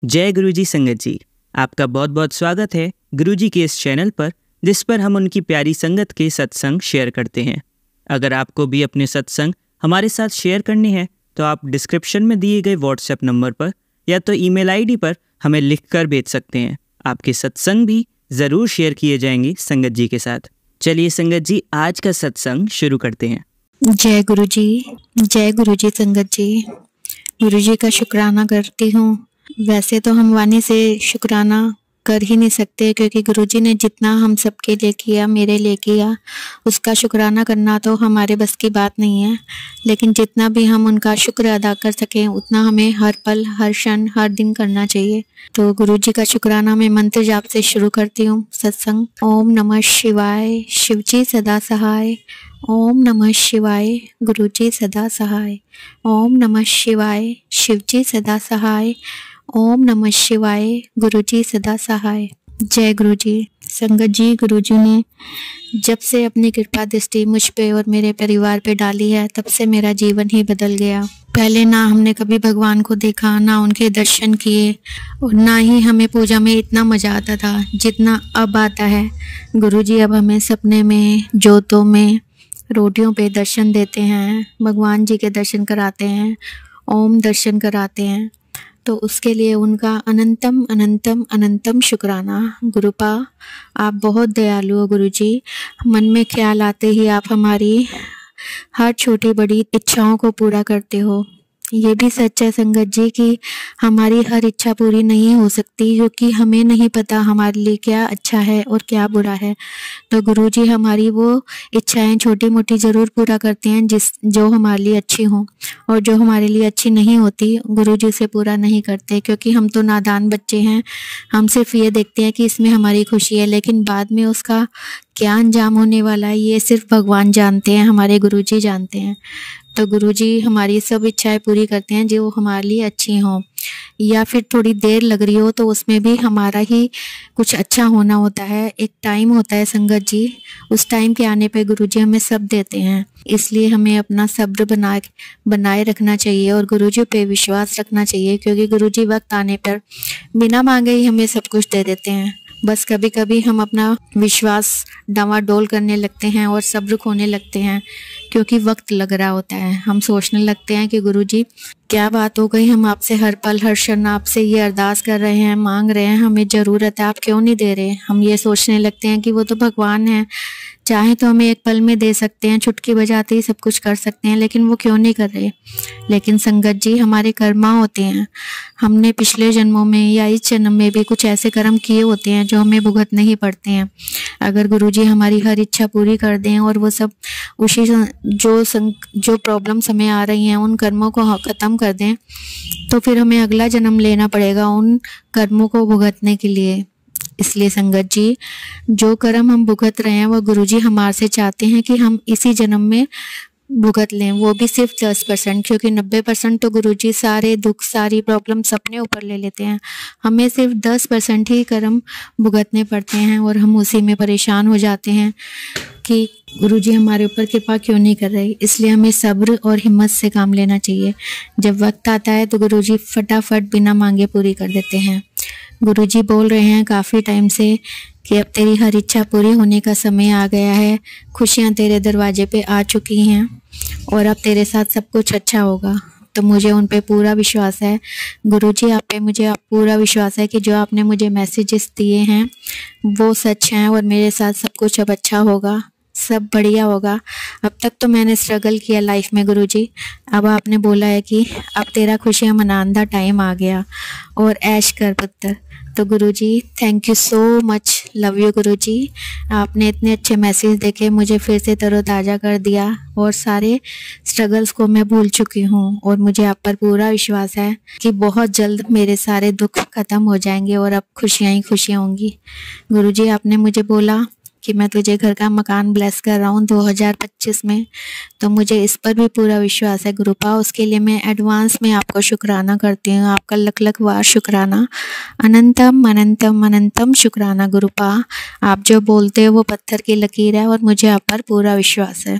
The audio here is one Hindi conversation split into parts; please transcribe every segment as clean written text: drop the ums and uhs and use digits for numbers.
जय गुरुजी संगत जी, आपका बहुत बहुत स्वागत है गुरुजी के इस चैनल पर, जिस पर हम उनकी प्यारी संगत के सत्संग शेयर करते हैं। अगर आपको भी अपने सत्संग हमारे साथ शेयर करने हैं तो आप डिस्क्रिप्शन में दिए गए व्हाट्सएप नंबर पर या तो ईमेल आईडी पर हमें लिखकर भेज सकते हैं। आपके सत्संग भी ज़रूर शेयर किए जाएंगे संगत जी के साथ। चलिए संगत जी, आज का सत्संग शुरू करते हैं। जय गुरुजी संगत जी। गुरुजी का शुक्राना करती हूँ। वैसे तो हम वाणी से शुक्राना कर ही नहीं सकते, क्योंकि गुरुजी ने जितना हम सबके लिए किया, मेरे लिए किया, उसका शुक्राना करना तो हमारे बस की बात नहीं है। लेकिन जितना भी हम उनका शुक्र अदा कर सकें उतना हमें हर पल, हर क्षण, हर दिन करना चाहिए। तो गुरुजी का शुक्राना मैं मंत्र जाप से शुरू करती हूँ सत्संग। ओम नमः शिवाय, शिवजी सदा सहाय। ओम नमः शिवाय, गुरुजी सदा सहाय। ओम नमः शिवाय, शिवजी सदा सहाय। ओम नमः शिवाय, गुरुजी सदा सहाय। जय गुरुजी संगत जी। गुरुजी ने जब से अपनी कृपा दृष्टि मुझ पे और मेरे परिवार पे डाली है, तब से मेरा जीवन ही बदल गया। पहले ना हमने कभी भगवान को देखा, ना उनके दर्शन किए, और ना ही हमें पूजा में इतना मजा आता था जितना अब आता है। गुरुजी अब हमें सपने में, जोतों में, रोटियों पे दर्शन देते हैं, भगवान जी के दर्शन कराते हैं, ओम दर्शन कराते हैं। तो उसके लिए उनका अनंतम अनंतम अनंतम शुक्राना। गुरुपा, आप बहुत दयालु हो गुरुजी। मन में ख्याल आते ही आप हमारी हर छोटी बड़ी इच्छाओं को पूरा करते हो। ये भी सच है संगत जी कि हमारी हर इच्छा पूरी नहीं हो सकती, क्योंकि हमें नहीं पता हमारे लिए क्या अच्छा है और क्या बुरा है। तो गुरुजी हमारी वो इच्छाएं छोटी मोटी ज़रूर पूरा करते हैं जो हमारे लिए अच्छी हों, और जो हमारे लिए अच्छी नहीं होती गुरुजी से पूरा नहीं करते, क्योंकि हम तो नादान बच्चे हैं। हम सिर्फ ये देखते हैं कि इसमें हमारी खुशी है, लेकिन बाद में उसका क्या अंजाम होने वाला है ये सिर्फ भगवान जानते हैं, हमारे गुरुजी जानते हैं। तो गुरुजी हमारी सब इच्छाएं पूरी करते हैं जो हमारे लिए अच्छी हों, या फिर थोड़ी देर लग रही हो तो उसमें भी हमारा ही कुछ अच्छा होना होता है। एक टाइम होता है संगत जी, उस टाइम के आने पे गुरुजी हमें सब देते हैं। इसलिए हमें अपना सब्र बनाए रखना चाहिए और गुरुजी पे विश्वास रखना चाहिए, क्योंकि गुरुजी वक्त आने पर बिना मांगे ही हमें सब कुछ दे देते हैं। बस कभी कभी हम अपना विश्वास डावाडोल करने लगते हैं और सब्र खोने लगते हैं, क्योंकि वक्त लग रहा होता है। हम सोचने लगते हैं कि गुरुजी क्या बात हो गई, हम आपसे हर पल हर क्षण आपसे ये अरदास कर रहे हैं, मांग रहे हैं, हमें ज़रूरत है, आप क्यों नहीं दे रहे। हम ये सोचने लगते हैं कि वो तो भगवान है, चाहे तो हमें एक पल में दे सकते हैं, चुटकी बजाते ही सब कुछ कर सकते हैं, लेकिन वो क्यों नहीं कर रहे। लेकिन संगत जी हमारे कर्मा होते हैं, हमने पिछले जन्मों में या इस जन्म में भी कुछ ऐसे कर्म किए होते हैं जो हमें भुगतने ही पड़ते हैं। अगर गुरुजी हमारी हर इच्छा पूरी कर दें और वो सब उसी जो प्रॉब्लम्स हमें आ रही हैं उन कर्मों को ख़त्म कर दें, तो फिर हमें अगला जन्म लेना पड़ेगा उन कर्मों को भुगतने के लिए। इसलिए संगत जी जो कर्म हम भुगत रहे हैं वो गुरुजी हमारे से चाहते हैं कि हम इसी जन्म में भुगत लें, वो भी सिर्फ 10%, क्योंकि 90% तो गुरुजी सारे दुख, सारी प्रॉब्लम्स अपने ऊपर ले लेते हैं। हमें सिर्फ 10% ही कर्म भुगतने पड़ते हैं और हम उसी में परेशान हो जाते हैं कि गुरुजी हमारे ऊपर कृपा क्यों नहीं कर रहे। इसलिए हमें सब्र और हिम्मत से काम लेना चाहिए। जब वक्त आता है तो गुरुजी फटाफट बिना मांगे पूरी कर देते हैं। गुरुजी बोल रहे हैं काफ़ी टाइम से कि अब तेरी हर इच्छा पूरी होने का समय आ गया है, खुशियाँ तेरे दरवाजे पे आ चुकी हैं और अब तेरे साथ सब कुछ अच्छा होगा। तो मुझे उन पे पूरा विश्वास है गुरुजी, आप पे मुझे पूरा विश्वास है कि जो आपने मुझे मैसेजेस दिए हैं वो सच हैं और मेरे साथ सब कुछ अब अच्छा होगा, सब बढ़िया होगा। अब तक तो मैंने स्ट्रगल किया लाइफ में गुरुजी, अब आपने बोला है कि अब तेरा खुशियाँ मनाने का टाइम आ गया और ऐश कर पुत्र। तो Guruji thank you so much, love you Guruji. आपने इतने अच्छे मैसेज देके मुझे फिर से तरोताज़ा कर दिया और सारे स्ट्रगल्स को मैं भूल चुकी हूँ, और मुझे आप पर पूरा विश्वास है कि बहुत जल्द मेरे सारे दुख खत्म हो जाएंगे और अब खुशियाँ ही खुशियाँ होंगी। गुरुजी आपने मुझे बोला कि मैं तुझे घर का मकान ब्लेस कर रहा हूँ 2025 में, तो मुझे इस पर भी पूरा विश्वास है गुरुपा। उसके लिए मैं एडवांस में आपको शुक्राना करती हूँ, आपका लख लख बार शुक्राना, अनंतम अनंतम अनंतम शुक्राना गुरुपा। आप जो बोलते हो वो पत्थर की लकीर है और मुझे आप पर पूरा विश्वास है।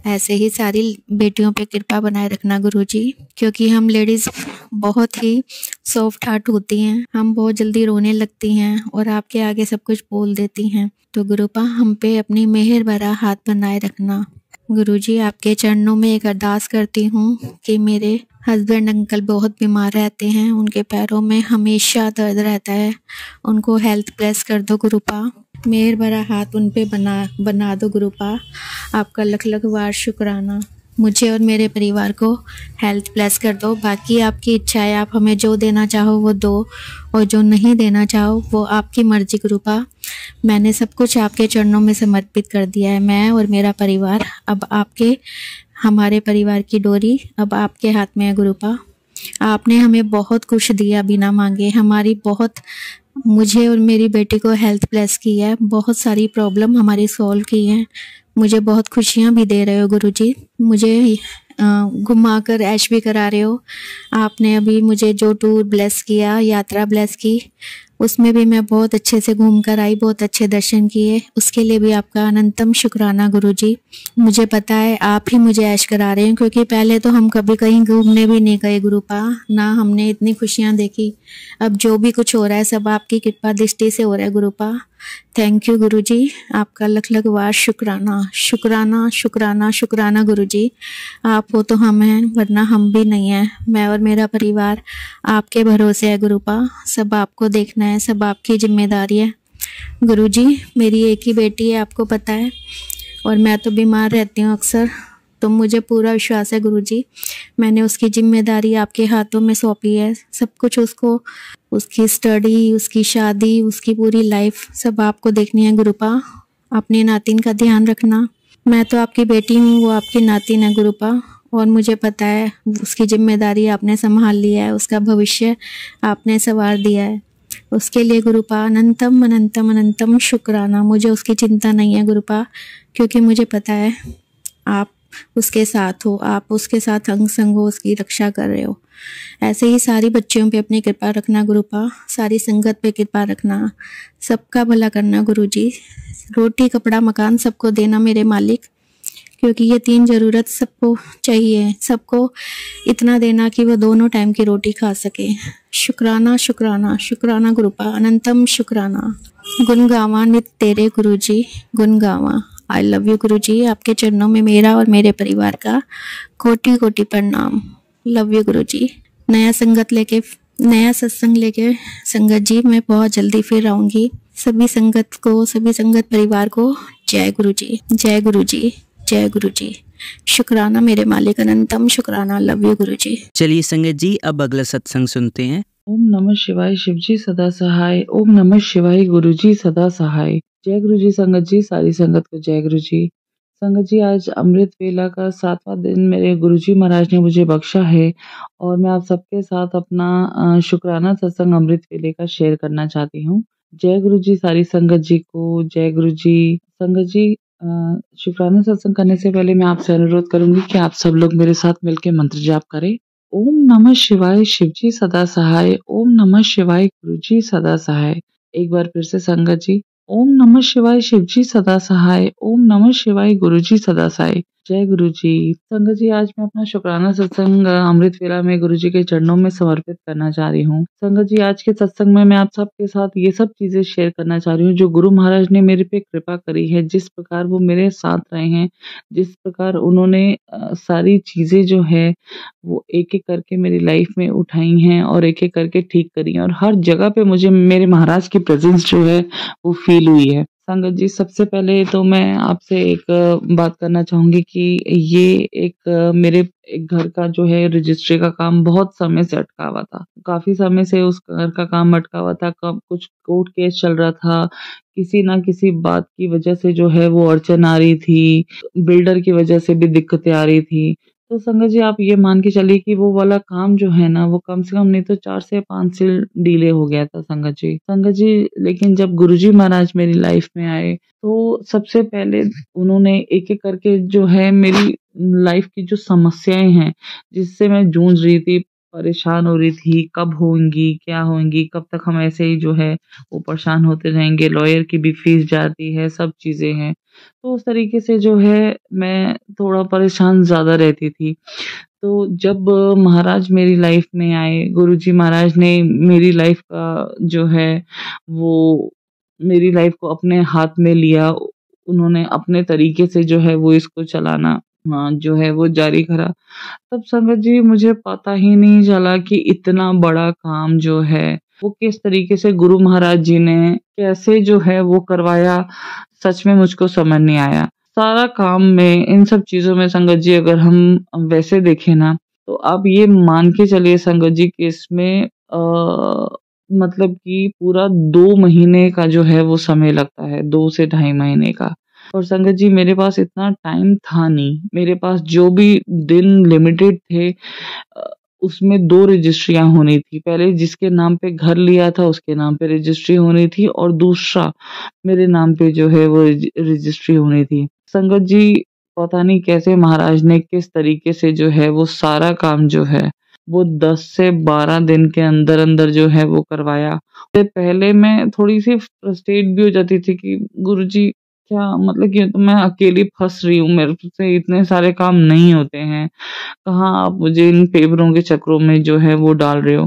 ऐसे ही सारी बेटियों पे कृपा बनाए रखना गुरुजी, क्योंकि हम लेडीज़ बहुत ही सॉफ्ट हार्ट होती हैं, हम बहुत जल्दी रोने लगती हैं और आपके आगे सब कुछ बोल देती हैं। तो गुरुपा हम पे अपनी मेहर भरा हाथ बनाए रखना। गुरुजी आपके चरणों में एक अरदास करती हूँ कि मेरे हस्बैंड अंकल बहुत बीमार रहते हैं, उनके पैरों में हमेशा दर्द रहता है, उनको हेल्थ ब्लेस कर दो गुरुपा, मेहर भरा हाथ उन पे बना दो गुरुपा। आपका लख लख बार शुक्राना। मुझे और मेरे परिवार को हेल्थ ब्लेस कर दो। बाकी आपकी इच्छा है, आप हमें जो देना चाहो वो दो और जो नहीं देना चाहो वो आपकी मर्जी गुरुपा। मैंने सब कुछ आपके चरणों में समर्पित कर दिया है, मैं और मेरा परिवार। अब आपके हमारे परिवार की डोरी अब आपके हाथ में है गुरुपा। आपने हमें बहुत कुछ दिया बिना मांगे, हमारी बहुत, मुझे और मेरी बेटी को हेल्थ ब्लेस की है, बहुत सारी प्रॉब्लम हमारी सॉल्व की हैं, मुझे बहुत खुशियाँ भी दे रहे हो गुरुजी, मुझे घुमा कर ऐश भी करा रहे हो। आपने अभी मुझे जो टूर ब्लेस किया, यात्रा ब्लेस की, उसमें भी मैं बहुत अच्छे से घूम कर आई, बहुत अच्छे दर्शन किए, उसके लिए भी आपका अनंतम शुक्राना गुरुजी। मुझे पता है आप ही मुझे ऐश करा रहे हैं, क्योंकि पहले तो हम कभी कहीं घूमने भी नहीं गए गुरुपा, ना हमने इतनी खुशियाँ देखी। अब जो भी कुछ हो रहा है सब आपकी कृपा दृष्टि से हो रहा है गुरुपा। थैंक यू गुरुजी, आपका लख लख बार शुक्राना शुक्राना शुक्राना शुक्राना गुरुजी। आप हो तो हम हैं, वरना हम भी नहीं हैं। मैं और मेरा परिवार आपके भरोसे है गुरुपा, सब आपको देखना है, सब आपकी जिम्मेदारी है गुरुजी। मेरी एक ही बेटी है, आपको पता है, और मैं तो बीमार रहती हूँ अक्सर, तो मुझे पूरा विश्वास है गुरुजी, मैंने उसकी जिम्मेदारी आपके हाथों में सौंपी है। सब कुछ उसको, उसकी स्टडी, उसकी शादी, उसकी पूरी लाइफ सब आपको देखनी है गुरुपा। अपने नातिन का ध्यान रखना। मैं तो आपकी बेटी हूँ, वो आपकी नातिन है गुरुपा, और मुझे पता है उसकी जिम्मेदारी आपने संभाल लिया है, उसका भविष्य आपने संवार दिया है। उसके लिए गुरुपा अनंतम अनंतम अनंतम शुक्राना। मुझे उसकी चिंता नहीं है गुरुपा, क्योंकि मुझे पता है आप उसके साथ हो, आप उसके साथ अंग संग हो, उसकी रक्षा कर रहे हो। ऐसे ही सारी बच्चियों पे अपनी कृपा रखना गुरुपा, सारी संगत पे कृपा रखना, सबका भला करना गुरुजी। रोटी कपड़ा मकान सबको देना मेरे मालिक, क्योंकि ये तीन ज़रूरत सबको चाहिए, सबको इतना देना कि वो दोनों टाइम की रोटी खा सके। शुक्राना शुक्राना शुक्राना गुरुपा, अनंतम शुक्राना। गुण गावा नित तेरे गुरुजी, गुण गावा। आई लव यू गुरुजी, आपके चरणों में मेरा और मेरे परिवार का कोटि कोटि प्रणाम। लव यू गुरुजी। नया सत्संग लेके संगत जी मैं बहुत जल्दी फिर आऊंगी। सभी संगत को, सभी संगत परिवार को जय गुरुजी, जय गुरुजी, जय गुरुजी। शुक्राना मेरे मालिक, अनंतम शुक्राना। लव यू गुरुजी। चलिए संगत जी, अब अगला सत्संग सुनते हैं। ओम नमः शिवाय शिवजी सदा सहाय, ओम नमः शिवाय गुरुजी सदा सहाय। जय गुरुजी संगत जी, सारी संगत को जय गुरुजी। संगत जी, आज अमृत वेला का 7वां दिन मेरे गुरुजी महाराज ने मुझे बख्शा है, और मैं आप सबके साथ अपना शुक्राना सत्संग अमृत वेले का शेयर करना चाहती हूँ। जय गुरुजी सारी संगत जी को, जय गुरुजी। संगत जी, शुक्राना सत्संग करने से पहले मैं आपसे अनुरोध करूंगी कि आप सब लोग मेरे साथ मिलकर मंत्र जाप करें। ओम नमः शिवाय शिवजी सदा सहाय, ओम नमः शिवाय गुरुजी सदा सहाय। एक बार फिर से संगत जी, ओम नमः शिवाय शिवजी सदा सहाय, ओम नमः शिवाय गुरुजी सदा सहाय। जय गुरुजी। संगत जी, आज मैं अपना शुक्राना सत्संग अमृत वेला में गुरुजी के चरणों में समर्पित करना चाह रही हूँ। संगत जी, आज के सत्संग में मैं आप सबके साथ ये सब चीजें शेयर करना चाह रही हूँ जो गुरु महाराज ने मेरे पे कृपा करी है, जिस प्रकार वो मेरे साथ रहे हैं, जिस प्रकार उन्होंने सारी चीजें जो है वो एक एक करके मेरी लाइफ में उठाई हैं और एक एक करके ठीक करी हैं, और हर जगह पे मुझे मेरे महाराज की प्रेजेंस जो है वो फील हुई है। संगत जी, सबसे पहले तो मैं आपसे एक बात करना चाहूंगी कि ये मेरे एक घर का जो है रजिस्ट्री का काम बहुत समय से अटका हुआ था। काफी समय से उस घर का काम अटका हुआ था। कुछ कोर्ट केस चल रहा था, किसी ना किसी बात की वजह से जो है वो अड़चन आ रही थी, बिल्डर की वजह से भी दिक्कतें आ रही थी। तो संगत जी, आप ये मान के चलिए कि वो वाला काम जो है ना, वो कम से कम नहीं तो 4 से 5 से डिले हो गया था संगत जी। संगत जी, लेकिन जब गुरुजी महाराज मेरी लाइफ में आए तो सबसे पहले उन्होंने एक एक करके जो है मेरी लाइफ की जो समस्याएं हैं जिससे मैं जूझ रही थी, परेशान हो रही थी, कब होंगी, क्या होंगी, कब तक हम ऐसे ही जो है वो परेशान होते रहेंगे, लॉयर की भी फीस जाती है, सब चीज़ें हैं। तो उस तरीके से जो है मैं थोड़ा परेशान ज़्यादा रहती थी। तो जब महाराज मेरी लाइफ में आए, गुरुजी महाराज ने मेरी लाइफ का जो है वो मेरी लाइफ को अपने हाथ में लिया। उन्होंने अपने तरीके से जो है वो इसको चलाना जो है वो जारी करा। तब संगत जी मुझे पता ही नहीं चला कि इतना बड़ा काम जो है वो किस तरीके से गुरु महाराज जी ने कैसे जो है वो करवाया, सच में मुझको समझ नहीं आया। सारा काम में इन सब चीज़ों में संगत जी अगर हम वैसे देखें ना, तो आप ये मान के चलिए संगत जी कि इसमें मतलब कि पूरा 2 महीने का जो है वो समय लगता है, 2 से ढाई महीने का। और संगत जी मेरे पास इतना टाइम था नहीं, मेरे पास जो भी दिन लिमिटेड थे उसमें 2 रजिस्ट्रियाँ होनी थी। पहले जिसके नाम पे घर लिया था उसके नाम पे रजिस्ट्री होनी थी और दूसरा मेरे नाम पे जो है वो रजिस्ट्री होनी थी। संगत जी पता नहीं कैसे महाराज ने किस तरीके से जो है वो सारा काम जो है वो 10 से 12 दिन के अंदर-अंदर जो है वो करवाया। उससे पहले मैं थोड़ी-सी फ्रस्ट्रेट भी हो जाती थी कि गुरुजी क्या मतलब कि तो मैं अकेली फँस रही हूँ, मेरे से इतने सारे काम नहीं होते हैं। कहाँ आप मुझे इन पेपरों के चक्करों में जो है वो डाल रहे हो।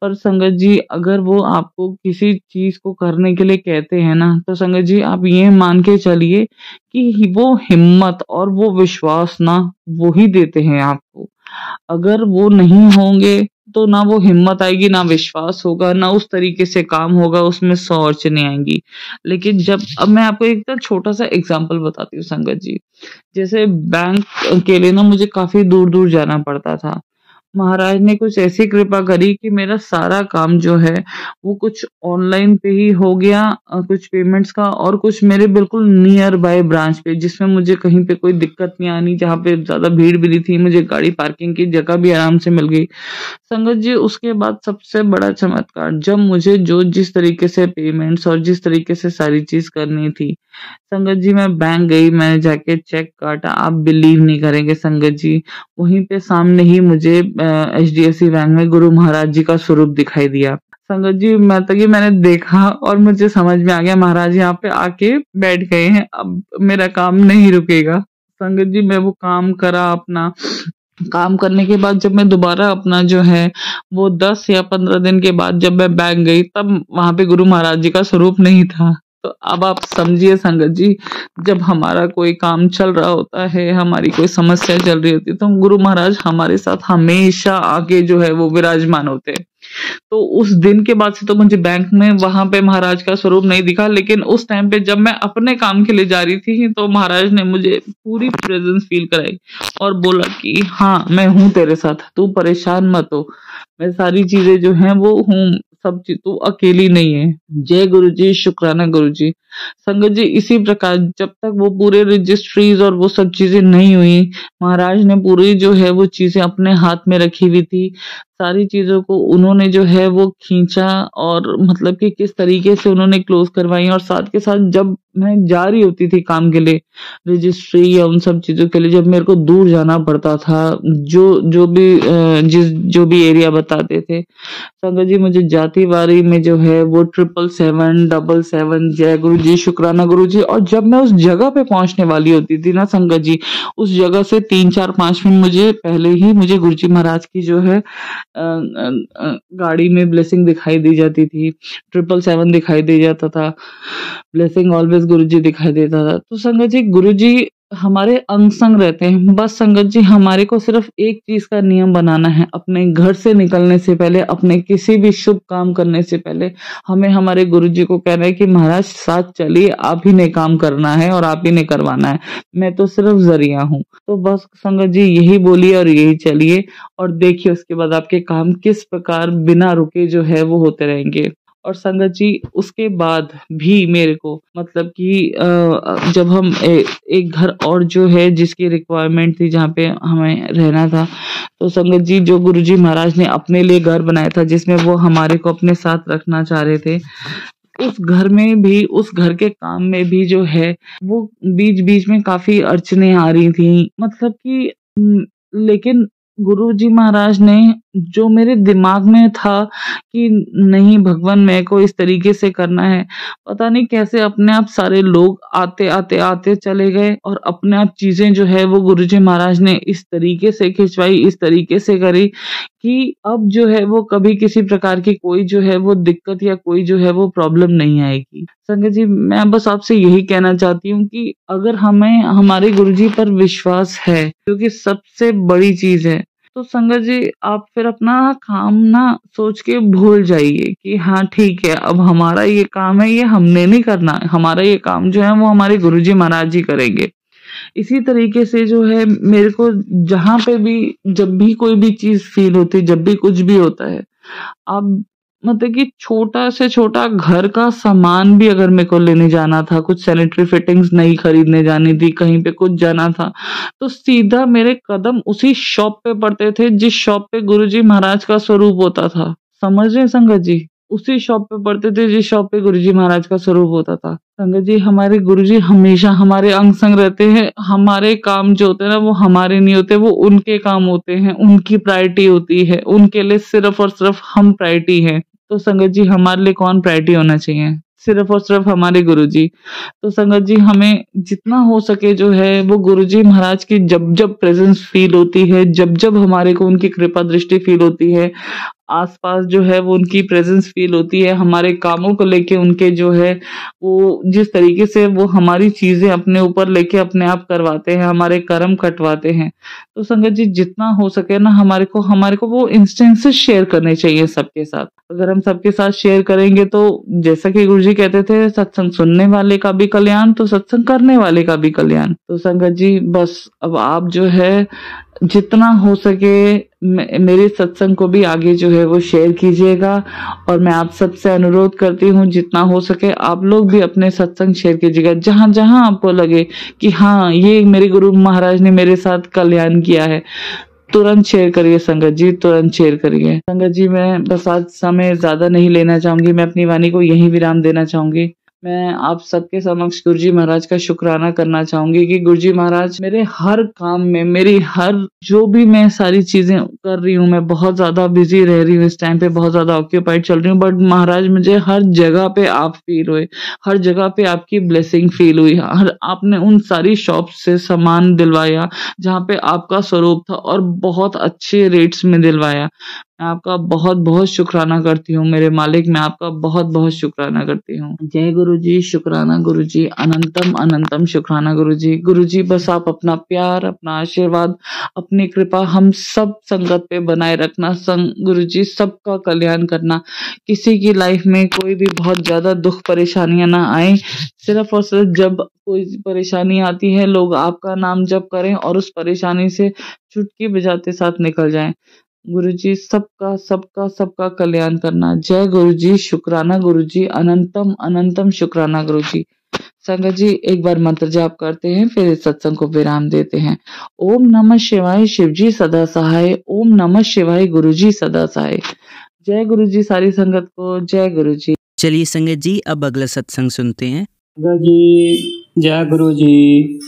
पर संगत जी अगर वो आपको किसी चीज़ को करने के लिए कहते हैं ना, तो संगत जी आप ये मान के चलिए कि वो हिम्मत और वो विश्वास ना वो ही देते हैं आपको। अगर वो नहीं होंगे तो ना वो हिम्मत आएगी, ना विश्वास होगा, ना उस तरीके से काम होगा, उसमें 100 अड़चनें आएँगी। लेकिन जब अब मैं आपको एक ना छोटा-सा एग्ज़ाम्पल बताती हूँ संगत जी। जैसे बैंक के लिए ना मुझे काफ़ी दूर-दूर जाना पड़ता था। महाराज ने कुछ ऐसी कृपा करी कि मेरा सारा काम जो है वो कुछ ऑनलाइन पे ही हो गया, कुछ पेमेंट्स का और कुछ मेरे बिल्कुल नियर बाय ब्रांच पे, जिसमें मुझे कहीं पे कोई दिक्कत नहीं आनी, जहाँ पे ज़्यादा भीड़ भी नहीं थी, मुझे गाड़ी पार्किंग की जगह भी आराम से मिल गई। संगत जी उसके बाद सबसे बड़ा चमत्कार, जब मुझे जो जिस तरीके से पेमेंट्स और जिस तरीके से सारी चीज़ करनी थी, संगत जी मैं बैंक गई, मैंने जाके चेक काटा, आप बिलीव नहीं करेंगे संगत जी, वहीं पे सामने ही मुझे एचडीएफसी बैंक में गुरु महाराज जी का स्वरूप दिखाई दिया। संगत जी मैंने देखा और मुझे समझ में आ गया महाराज यहाँ पे आके बैठ गए हैं, अब मेरा काम नहीं रुकेगा। संगत जी मैं वो काम करा अपना, काम करने के बाद जब मैं दोबारा अपना जो है वो 10 या 15 दिन के बाद जब मैं बैंक गई, तब वहाँ पे गुरु महाराज जी का स्वरूप नहीं था। तो अब आप समझिए संगत जी, जब हमारा कोई काम चल रहा होता है, हमारी कोई समस्या चल रही होती है, तो गुरु महाराज हमारे साथ हमेशा आके जो है वो विराजमान होते हैं। तो उस दिन के बाद से तो मुझे बैंक में वहां पे महाराज का स्वरूप नहीं दिखा, लेकिन उस टाइम पे जब मैं अपने काम के लिए जा रही थी तो महाराज ने मुझे पूरी प्रेजेंस फील कराई और बोला कि हाँ मैं हूँ तेरे साथ, तू परेशान मत हो, मैं सारी चीजें जो हैं वो हूँ, सब चीज तू अकेली नहीं है। जय गुरु जी, शुक्राना गुरु जी। संगत जी इसी प्रकार जब तक वो पूरे रजिस्ट्रीज और वो सब चीजें नहीं हुई, महाराज ने पूरी जो है वो चीजें अपने हाथ में रखी हुई थी, सारी चीज़ों को उन्होंने जो है वो खींचा और मतलब कि किस तरीके से उन्होंने क्लोज करवाई। और साथ के साथ जब मैं जा रही होती थी काम के लिए, रजिस्ट्री या उन सब चीज़ों के लिए, जब मेरे को दूर जाना पड़ता था, जो भी एरिया बताते थे, संगत जी मुझे जाती बारी में जो है वो 777 जय गुरु जी, शुक्राना गुरु जी। और जब मैं उस जगह पे पहुंचने वाली होती थी ना संगत जी, उस जगह से 3-4-5 मिनट मुझे पहले ही मुझे गुरु जी महाराज की जो है गाड़ी में ब्लेसिंग दिखाई दी जाती थी, 777 दिखाई दे जाता था, ब्लेसिंग ऑलवेज गुरुजी दिखाई देता था। तो संगत जी गुरुजी हमारे अंग संग रहते हैं। बस संगत जी हमारे को सिर्फ एक चीज का नियम बनाना है, अपने घर से निकलने से पहले, अपने किसी भी शुभ काम करने से पहले हमें हमारे गुरुजी को कहना है कि महाराज साथ चलिए, आप ही ने काम करना है और आप ही ने करवाना है, मैं तो सिर्फ जरिया हूँ। तो बस संगत जी यही बोलिए और यही चलिए और देखिए उसके बाद आपके काम किस प्रकार बिना रुके जो है वो होते रहेंगे। और संगत जी उसके बाद भी मेरे को मतलब कि जब हम एक घर और जो है जिसकी रिक्वायरमेंट थी, जहाँ पे हमें रहना था, तो संगत जी जो गुरुजी महाराज ने अपने लिए घर बनाया था जिसमें वो हमारे को अपने साथ रखना चाह रहे थे, उस घर में भी, उस घर के काम में भी जो है वो बीच बीच में काफी अड़चने आ रही थी, मतलब कि लेकिन गुरुजी महाराज ने जो मेरे दिमाग में था कि नहीं भगवान मेरे को इस तरीके से करना है, पता नहीं कैसे अपने आप सारे लोग आते आते आते चले गए और अपने आप चीजें जो है वो गुरुजी महाराज ने इस तरीके से खिंचवाई, इस तरीके से करी कि अब जो है वो कभी किसी प्रकार की कोई जो है वो दिक्कत या कोई जो है वो प्रॉब्लम नहीं आएगी। संगत जी, मैं बस आपसे यही कहना चाहती हूँ कि अगर हमें हमारे गुरुजी पर विश्वास है, जो कि सबसे बड़ी चीज है, तो संगत जी आप फिर अपना काम ना सोच के भूल जाइए कि हाँ ठीक है, अब हमारा ये काम है, ये हमने नहीं करना, हमारा ये काम जो है वो हमारे गुरुजी महाराज जी करेंगे। इसी तरीके से जो है मेरे को जहाँ पे भी जब भी कोई भी चीज फील होती है, जब भी कुछ भी होता है, अब मतलब कि छोटा से छोटा घर का सामान भी अगर मेरे को लेने जाना था, कुछ सैनिटरी फिटिंग्स नहीं खरीदने जानी थी, कहीं पे कुछ जाना था, तो सीधा मेरे कदम उसी शॉप पे पड़ते थे जिस शॉप पे गुरुजी महाराज का स्वरूप होता था। समझ रहे हैं संगत जी? उसी शॉप पे पढ़ते थे जिस शॉप पे गुरुजी महाराज का स्वरूप होता था। संगत जी, हमारे गुरुजी हमेशा हमारे अंग संग रहते हैं। हमारे काम जो होते हैं ना वो हमारे नहीं होते, वो उनके काम होते हैं, उनकी प्रायोरिटी होती है, उनके लिए सिर्फ और सिर्फ हम प्रायोरिटी हैं। तो संगत जी, हमारे लिए कौन प्रायोरिटी होना चाहिए? सिर्फ और सिर्फ हमारे गुरुजी। तो संगत जी, हमें जितना हो सके जो है वो गुरुजी महाराज की जब जब प्रेजेंस फील होती है, जब जब हमारे को उनकी कृपा दृष्टि फील होती है, आसपास जो है वो उनकी प्रेजेंस फील होती है, हमारे कामों को लेके उनके जो है वो जिस तरीके से वो हमारी चीजें अपने ऊपर लेके अपने आप करवाते हैं, हमारे कर्म कटवाते हैं। तो संगत जी, जितना हो सके ना हमारे को वो इंस्टेंसेस शेयर करने चाहिए सबके साथ। अगर हम सबके साथ शेयर करेंगे तो जैसा कि गुरुजी कहते थे, सत्संग सुनने वाले का भी कल्याण तो सत्संग करने वाले का भी कल्याण। तो संगत जी, बस अब आप जो है जितना हो सके मेरे सत्संग को भी आगे जो है वो शेयर कीजिएगा, और मैं आप सबसे अनुरोध करती हूँ जितना हो सके आप लोग भी अपने सत्संग शेयर कीजिएगा। जहां जहां आपको लगे कि हाँ ये मेरे गुरु महाराज ने मेरे साथ कल्याण किया है, तुरंत शेयर करिए संगत जी, तुरंत शेयर करिए। संगत जी, मैं बस आज समय ज्यादा नहीं लेना चाहूंगी, मैं अपनी वाणी को यहीं विराम देना चाहूंगी। मैं आप सबके समक्ष गुरुजी महाराज का शुक्राना करना चाहूंगी कि गुरुजी महाराज मेरे हर काम में, मेरी हर जो भी मैं सारी चीजें कर रही हूँ, मैं बहुत ज्यादा बिजी रह रही हूँ इस टाइम पे, बहुत ज्यादा ऑक्यूपाइड चल रही हूँ, बट महाराज मुझे हर जगह पे आप फील हुए, हर जगह पे आपकी ब्लेसिंग फील हुई। हर आपने उन सारी शॉप से सामान दिलवाया जहाँ पे आपका स्वरूप था, और बहुत अच्छे रेट्स में दिलवाया। मैं आपका बहुत बहुत शुक्राना करती हूँ मेरे मालिक, मैं आपका बहुत बहुत शुक्राना करती हूँ। जय गुरुजी, शुक्राना गुरुजी, अनंतम अनंतम शुक्राना गुरुजी। गुरुजी, बस आप अपना प्यार, अपना आशीर्वाद, अपनी कृपा हम सब संगत पे बनाए रखना। गुरुजी, सबका कल्याण करना, किसी की लाइफ में कोई भी बहुत ज्यादा दुख परेशानियां ना आए। सिर्फ और सिर्फ जब कोई परेशानी आती है, लोग आपका नाम जप करें और उस परेशानी से चुटकी बजाते साथ निकल जाएं। गुरुजी, सबका सबका सबका कल्याण करना। जय गुरुजी, शुक्राना गुरुजी, अनंतम अनंतम शुक्राना गुरुजी। संगत जी, एक बार मंत्र जाप करते हैं, फिर इस सत्संग को विराम देते हैं। ओम नमः शिवाय, शिवजी सदा सहाय। ओम नमः शिवाय, गुरुजी सदा सहाय। जय गुरुजी सारी संगत को, जय गुरुजी। चलिए संगत जी, अब अगला सत्संग सुनते हैं। संगत जी, जय गुरु जी।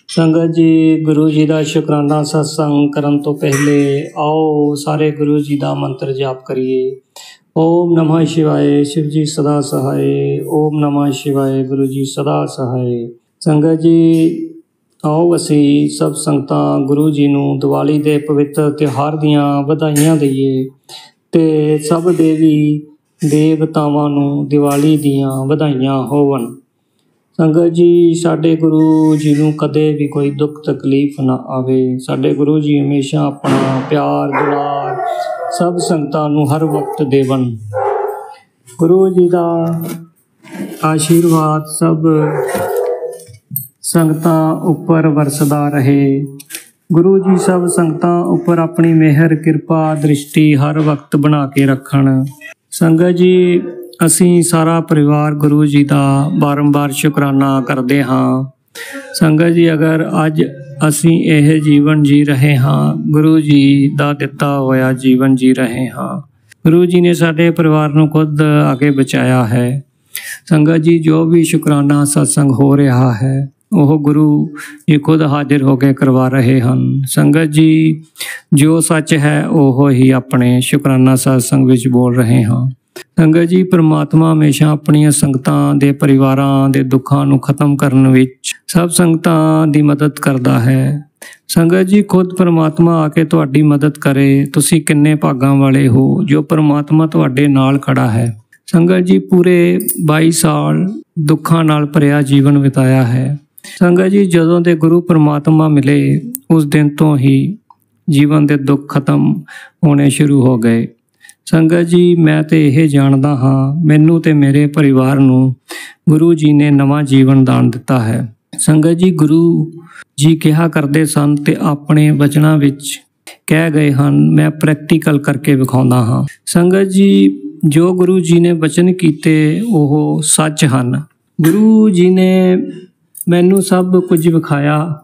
संगत जी, गुरु जी ਦਾ ਸ਼ੁਕਰਾਨਾ सत्संग ਕਰਨ ਤੋਂ ਪਹਿਲੇ ਆਓ ਸਾਰੇ ਗੁਰੂ ਜੀ ਦਾ ਮੰਤਰ ਜਾਪ ਕਰੀਏ। ओम नमः शिवाय, शिव जी सदा सहाय। ओम नमः शिवाय, गुरु जी सदा सहाय। संगत जी, आओ ਅਸੀਂ ਸਭ ਸੰਗਤਾਂ ਗੁਰੂ ਜੀ ਨੂੰ ਦੀਵਾਲੀ ਦੇ ਪਵਿੱਤਰ ਤਿਉਹਾਰ ਦੀਆਂ ਵਧਾਈਆਂ ਦਈਏ ਤੇ ਸਭ ਦੇਵੀ ਦੇਵਤਾਵਾਂ ਨੂੰ ਦੀਵਾਲੀ ਦੀਆਂ ਵਧਾਈਆਂ ਹੋਵਣ। ਸੰਗਤ ਜੀ, ਸਾਡੇ ਗੁਰੂ ਜੀ ਨੂੰ ਕਦੇ ਵੀ ਕੋਈ ਦੁੱਖ ਤਕਲੀਫ ਨਾ ਆਵੇ। ਸਾਡੇ ਗੁਰੂ ਜੀ ਹਮੇਸ਼ਾ ਆਪਣਾ ਪਿਆਰ ਦੁਲਾਰ ਸਭ ਸੰਗਤਾਂ ਨੂੰ ਹਰ ਵਕਤ ਦੇਵਣ। ਗੁਰੂ ਜੀ ਦਾ ਆਸ਼ੀਰਵਾਦ ਸਭ ਸੰਗਤਾਂ ਉੱਪਰ ਵਰਸਦਾ ਰਹੇ। ਗੁਰੂ ਜੀ ਸਭ ਸੰਗਤਾਂ ਉੱਪਰ ਆਪਣੀ ਮਿਹਰ ਕਿਰਪਾ ਦ੍ਰਿਸ਼ਟੀ ਹਰ ਵਕਤ ਬਣਾ ਕੇ ਰੱਖਣ। ਸੰਗਤ ਜੀ, ਅਸੀਂ ਸਾਰਾ ਪਰਿਵਾਰ ਗੁਰੂ ਜੀ ਦਾ ਬਾਰੰਬਾਰ ਸ਼ੁਕਰਾਨਾ ਕਰਦੇ ਹਾਂ। ਸੰਗਤ ਜੀ, ਅਗਰ ਅੱਜ ਅਸੀਂ ਇਹ ਜੀਵਨ ਜੀ ਰਹੇ ਹਾਂ, ਗੁਰੂ ਜੀ ਦਾ ਦਿੱਤਾ ਹੋਇਆ ਜੀਵਨ ਜੀ ਰਹੇ ਹਾਂ। ਗੁਰੂ ਜੀ ਨੇ ਸਾਡੇ ਪਰਿਵਾਰ ਨੂੰ ਖੁਦ ਆ ਕੇ ਬਚਾਇਆ ਹੈ। ਸੰਗਤ ਜੀ, ਜੋ ਵੀ ਸ਼ੁਕਰਾਨਾ ਸਤਸੰਗ ਹੋ ਰਿਹਾ ਹੈ, ਉਹ ਗੁਰੂ ਜੀ ਖੁਦ ਹਾਜ਼ਰ ਹੋ ਕੇ ਕਰਵਾ ਰਹੇ ਹਨ। ਸੰਗਤ ਜੀ, ਜੋ ਸੱਚ ਹੈ ਉਹ ਹੀ ਆਪਣੇ ਸ਼ੁਕਰਾਨਾ ਸਤਸੰਗ ਵਿੱਚ ਬੋਲ ਰਹੇ ਹਾਂ। ਸੰਗਤ ਜੀ, ਪ੍ਰਮਾਤਮਾ ਹਮੇਸ਼ਾ ਆਪਣੀਆਂ ਸੰਗਤਾਂ ਦੇ ਪਰਿਵਾਰਾਂ ਦੇ ਦੁੱਖਾਂ ਨੂੰ ਖਤਮ ਕਰਨ ਵਿੱਚ ਸਭ ਸੰਗਤਾਂ ਦੀ ਮਦਦ ਕਰਦਾ ਹੈ। ਸੰਗਤ ਜੀ, ਖੁਦ ਪ੍ਰਮਾਤਮਾ ਆ ਕੇ ਤੁਹਾਡੀ ਮਦਦ ਕਰੇ। ਤੁਸੀਂ ਕਿੰਨੇ ਭਾਗਾਂ ਵਾਲੇ ਹੋ ਜੋ ਪ੍ਰਮਾਤਮਾ ਤੁਹਾਡੇ ਨਾਲ ਖੜਾ ਹੈ। ਸੰਗਤ ਜੀ, ਪੂਰੇ 22 ਸਾਲ ਦੁੱਖਾਂ ਨਾਲ ਭਰਿਆ ਜੀਵਨ ਬਿਤਾਇਆ ਹੈ। ਸੰਗਤ ਜੀ, ਜਦੋਂ ਦੇ ਗੁਰੂ ਪ੍ਰਮਾਤਮਾ ਮਿਲੇ ਉਸ ਦਿਨ ਤੋਂ ਹੀ ਜੀਵਨ ਦੇ ਦੁੱਖ ਖਤਮ ਹੋਣੇ ਸ਼ੁਰੂ ਹੋ ਗਏ। ਸੰਗਤ ਜੀ, ਮੈਂ ਤੇ ਇਹ ਜਾਣਦਾ ਹਾਂ, ਮੈਨੂੰ ਤੇ ਮੇਰੇ ਪਰਿਵਾਰ ਨੂੰ ਗੁਰੂ ਜੀ ਨੇ ਨਵਾਂ ਜੀਵਨ ਦਾਨ ਦਿੱਤਾ ਹੈ। ਸੰਗਤ ਜੀ, ਗੁਰੂ ਜੀ ਕਿਹਾ ਕਰਦੇ ਸਨ ਤੇ ਆਪਣੇ ਵਚਨਾਂ ਵਿੱਚ ਕਹਿ ਗਏ ਹਨ, ਮੈਂ ਪ੍ਰੈਕਟੀਕਲ ਕਰਕੇ ਵਿਖਾਉਂਦਾ ਹਾਂ। ਸੰਗਤ ਜੀ, ਜੋ ਗੁਰੂ ਜੀ ਨੇ ਵਚਨ ਕੀਤੇ ਉਹ ਸੱਚ ਹਨ। ਗੁਰੂ ਜੀ ਨੇ ਮੈਨੂੰ ਸਭ ਕੁਝ ਵਿਖਾਇਆ,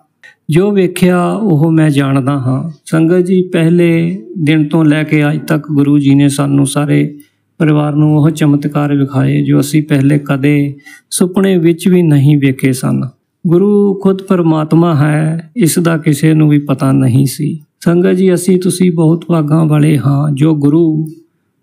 ਜੋ ਵੇਖਿਆ ਉਹ ਮੈਂ ਜਾਣਦਾ ਹਾਂ। ਸੰਗਤ ਜੀ, ਪਹਿਲੇ ਦਿਨ ਤੋਂ ਲੈ ਕੇ ਅੱਜ ਤੱਕ ਗੁਰੂ ਜੀ ਨੇ ਸਾਨੂੰ ਸਾਰੇ ਪਰਿਵਾਰ ਨੂੰ ਉਹ ਚਮਤਕਾਰ ਵਿਖਾਏ ਜੋ ਅਸੀਂ ਪਹਿਲੇ ਕਦੇ ਸੁਪਨੇ ਵਿੱਚ ਵੀ ਨਹੀਂ ਵੇਖੇ ਸਨ। ਗੁਰੂ ਖੁਦ ਪਰਮਾਤਮਾ ਹੈ, ਇਸ ਦਾ ਕਿਸੇ ਨੂੰ ਵੀ ਪਤਾ ਨਹੀਂ ਸੀ। ਸੰਗਤ ਜੀ, ਅਸੀਂ ਤੁਸੀਂ ਬਹੁਤ ਭਾਗਾਂ ਵਾਲੇ ਹਾਂ ਜੋ ਗੁਰੂ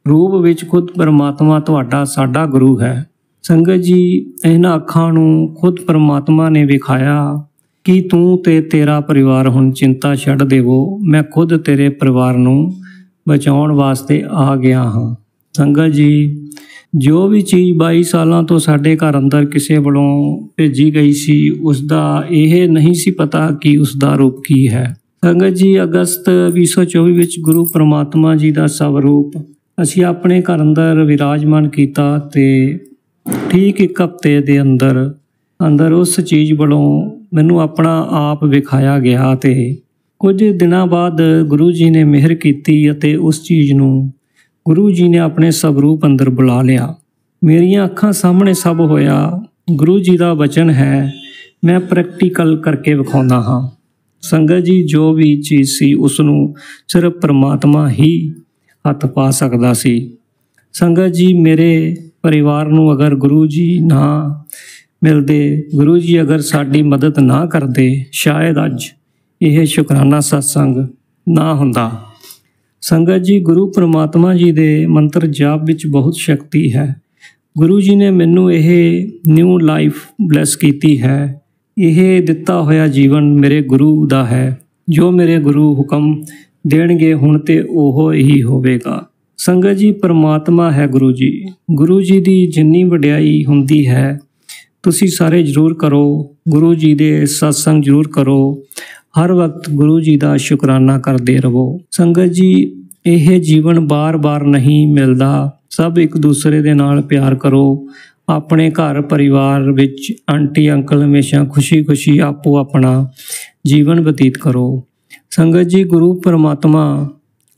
ਰੂਪ ਵਿੱਚ ਖੁਦ ਪਰਮਾਤਮਾ ਤੁਹਾਡਾ ਸਾਡਾ ਗੁਰੂ ਹੈ। ਸੰਗਤ ਜੀ, ਇਹਨਾਂ ਅੱਖਾਂ ਨੂੰ ਖੁਦ ਪਰਮਾਤਮਾ ਨੇ ਵਿਖਾਇਆ ਕਿ ਤੂੰ ਤੇ ਤੇਰਾ ਪਰਿਵਾਰ ਹੁਣ ਚਿੰਤਾ ਛੱਡ ਦੇਵੋ, ਮੈਂ ਖੁਦ ਤੇਰੇ ਪਰਿਵਾਰ ਨੂੰ ਬਚਾਉਣ ਵਾਸਤੇ ਆ ਗਿਆ ਹਾਂ। ਸੰਗਤ ਜੀ, ਜੋ ਵੀ ਚੀਜ਼ 22 ਸਾਲਾਂ ਤੋਂ ਸਾਡੇ ਘਰ ਅੰਦਰ ਕਿਸੇ ਵੱਲੋਂ ਭੇਜੀ ਗਈ ਸੀ ਉਸ ਦਾ ਇਹ ਨਹੀਂ ਸੀ ਪਤਾ ਕਿ ਉਸ ਦਾ ਰੂਪ ਕੀ ਹੈ। ਸੰਗਤ ਜੀ, ਅਗਸਤ 2024 ਵਿੱਚ ਗੁਰੂ ਪਰਮਾਤਮਾ ਜੀ ਦਾ ਸਵਰੂਪ ਅਸੀਂ ਆਪਣੇ ਘਰ ਅੰਦਰ ਵਿਰਾਜਮਾਨ ਕੀਤਾ ਤੇ ਠੀਕ 1 ਹਫ਼ਤੇ ਦੇ ਅੰਦਰ ਉਸ ਚੀਜ਼ ਵੱਲੋਂ ਮੈਨੂੰ ਆਪਣਾ ਆਪ ਵਿਖਾਇਆ ਗਿਆ ਤੇ ਕੁਝ ਦਿਨਾਂ ਬਾਅਦ ਗੁਰੂ ਜੀ ਨੇ ਮਿਹਰ ਕੀਤੀ ਅਤੇ ਉਸ ਚੀਜ਼ ਨੂੰ ਗੁਰੂ ਜੀ ਨੇ ਆਪਣੇ ਸਵਰੂਪ ਅੰਦਰ ਬੁਲਾ ਲਿਆ। ਮੇਰੀਆਂ ਅੱਖਾਂ ਸਾਹਮਣੇ ਸਭ ਹੋਇਆ। ਗੁਰੂ ਜੀ ਦਾ ਵਚਨ ਹੈ, ਮੈਂ ਪ੍ਰੈਕਟੀਕਲ ਕਰਕੇ ਵਿਖਾਉਂਦਾ ਹਾਂ। ਸੰਗਤ ਜੀ, ਜੋ ਵੀ ਚੀਜ਼ ਸੀ ਉਸ ਨੂੰ ਸਿਰਫ ਪਰਮਾਤਮਾ ਹੀ ਹੱਥ ਪਾ ਸਕਦਾ ਸੀ। ਸੰਗਤ ਜੀ, ਮੇਰੇ ਪਰਿਵਾਰ ਨੂੰ ਅਗਰ ਗੁਰੂ ਜੀ ਨਾ ਮਿਲਦੇ, ਗੁਰੂ ਜੀ ਅਗਰ ਸਾਡੀ ਮਦਦ ਨਾ ਕਰਦੇ, ਸ਼ਾਇਦ ਅੱਜ ਇਹ ਸ਼ੁਕਰਾਨਾ ਸਤਸੰਗ ਨਾ ਹੁੰਦਾ। ਸੰਗਤ ਜੀ, ਗੁਰੂ ਪਰਮਾਤਮਾ ਜੀ ਦੇ ਮੰਤਰ ਜਾਪ ਵਿੱਚ ਬਹੁਤ ਸ਼ਕਤੀ ਹੈ। ਗੁਰੂ ਜੀ ਨੇ ਮੈਨੂੰ ਇਹ ਨਿਊ ਲਾਈਫ ਬਲੈਸ ਕੀਤੀ ਹੈ। ਇਹ ਦਿੱਤਾ ਹੋਇਆ ਜੀਵਨ ਮੇਰੇ ਗੁਰੂ ਦਾ ਹੈ। ਜੋ ਮੇਰੇ ਗੁਰੂ ਹੁਕਮ ਦੇਣਗੇ ਹੁਣ ਤੇ ਉਹ ਹੀ ਹੋਵੇਗਾ। ਸੰਗਤ ਜੀ, ਪਰਮਾਤਮਾ ਹੈ ਗੁਰੂ ਜੀ। ਗੁਰੂ ਜੀ ਦੀ ਜਿੰਨੀ ਵਡਿਆਈ ਹੁੰਦੀ ਹੈ ਤੁਸੀਂ ਸਾਰੇ ਜ਼ਰੂਰ ਕਰੋ। ਗੁਰੂ ਜੀ ਦੇ ਸਤਸੰਗ ਜ਼ਰੂਰ ਕਰੋ। ਹਰ ਵਕਤ ਗੁਰੂ ਜੀ ਦਾ ਸ਼ੁਕਰਾਨਾ ਕਰਦੇ ਰਹੋ। ਸੰਗਤ ਜੀ, ਇਹ ਜੀਵਨ ਬਾਰ-ਬਾਰ ਨਹੀਂ ਮਿਲਦਾ। ਸਭ ਇੱਕ ਦੂਸਰੇ ਦੇ ਨਾਲ ਪਿਆਰ ਕਰੋ। ਆਪਣੇ ਘਰ ਪਰਿਵਾਰ ਵਿੱਚ ਆਂਟੀ ਅੰਕਲ ਹਮੇਸ਼ਾ ਖੁਸ਼ੀ-ਖੁਸ਼ੀ ਆਪੋ ਆਪਣਾ ਜੀਵਨ ਬਤੀਤ ਕਰੋ। ਸੰਗਤ ਜੀ, ਗੁਰੂ ਪਰਮਾਤਮਾ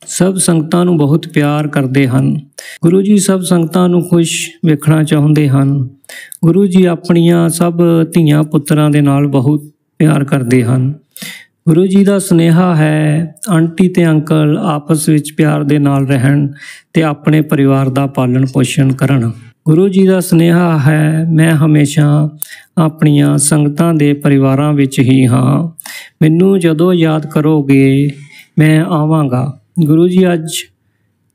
ਸਭ ਸੰਗਤਾਂ ਨੂੰ ਬਹੁਤ ਪਿਆਰ ਕਰਦੇ ਹਨ। ਗੁਰੂ ਜੀ ਸਭ ਸੰਗਤਾਂ ਨੂੰ ਖੁਸ਼ ਵੇਖਣਾ ਚਾਹੁੰਦੇ ਹਨ। ਗੁਰੂ ਜੀ ਆਪਣੀਆਂ ਸਭ ਧੀਆਂ ਪੁੱਤਰਾਂ ਦੇ ਨਾਲ ਬਹੁਤ ਪਿਆਰ ਕਰਦੇ ਹਨ। ਗੁਰੂ ਜੀ ਦਾ ਸੁਨੇਹਾ ਹੈ, ਆਂਟੀ ਤੇ ਅੰਕਲ ਆਪਸ ਵਿੱਚ ਪਿਆਰ ਦੇ ਨਾਲ ਰਹਿਣ ਤੇ ਆਪਣੇ ਪਰਿਵਾਰ ਦਾ ਪਾਲਣ ਪੋਸ਼ਣ ਕਰਨ। ਗੁਰੂ ਜੀ ਦਾ ਸੁਨੇਹਾ ਹੈ, ਮੈਂ ਹਮੇਸ਼ਾ ਆਪਣੀਆਂ ਸੰਗਤਾਂ ਦੇ ਪਰਿਵਾਰਾਂ ਵਿੱਚ ਹੀ ਹਾਂ। ਮੈਨੂੰ ਜਦੋਂ ਯਾਦ ਕਰੋਗੇ ਮੈਂ ਆਵਾਂਗਾ। ਗੁਰੂ ਜੀ ਅੱਜ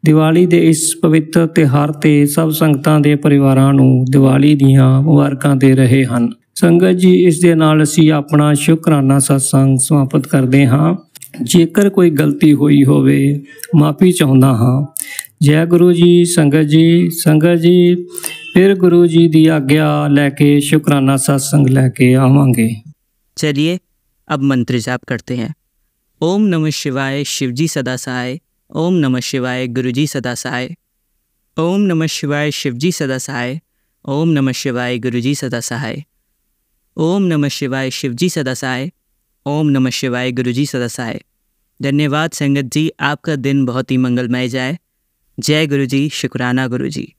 ਦੀਵਾਲੀ ਦੇ ਇਸ ਪਵਿੱਤਰ ਤਿਉਹਾਰ ਤੇ ਸਭ ਸੰਗਤਾਂ ਦੇ ਪਰਿਵਾਰਾਂ ਨੂੰ ਦੀਵਾਲੀ ਦੀਆਂ ਮੁਬਾਰਕਾਂ ਦੇ ਰਹੇ ਹਨ। ਸੰਗਤ ਜੀ, ਇਸ ਦੇ ਨਾਲ ਅਸੀਂ ਆਪਣਾ ਸ਼ੁਕਰਾਨਾ ਸਤਸੰਗ ਸਮਾਪਤ ਕਰਦੇ ਹਾਂ। ਜੇਕਰ ਕੋਈ ਗਲਤੀ ਹੋਈ ਹੋਵੇ ਮਾਫੀ ਚਾਹੁੰਦਾ ਹਾਂ। ਜੈ ਗੁਰੂ ਜੀ। ਸੰਗਤ ਜੀ ਫਿਰ ਗੁਰੂ ਜੀ ਦੀ आज्ञा लेके शुक्राना सत्संग लेके आवांगे। चलिए अब मंत्र जाप करते हैं। ओम नमः शिवाय शिवजी सदा सहाय। ओम नमः शिवाय गुरुजी सदा सहाय। ओम नमः शिवाय शिवजी सदा सहाय। ओम नमः शिवाय गुरुजी सदा सहाय। ओम नमः शिवाय शिवजी सदा सहाय। ओम नमः शिवाय गुरुजी सदा सहाय। धन्यवाद संगत जी, आपका दिन बहुत ही मंगलमय जाए। जय गुरु जी। शुक्राना गुरु जी।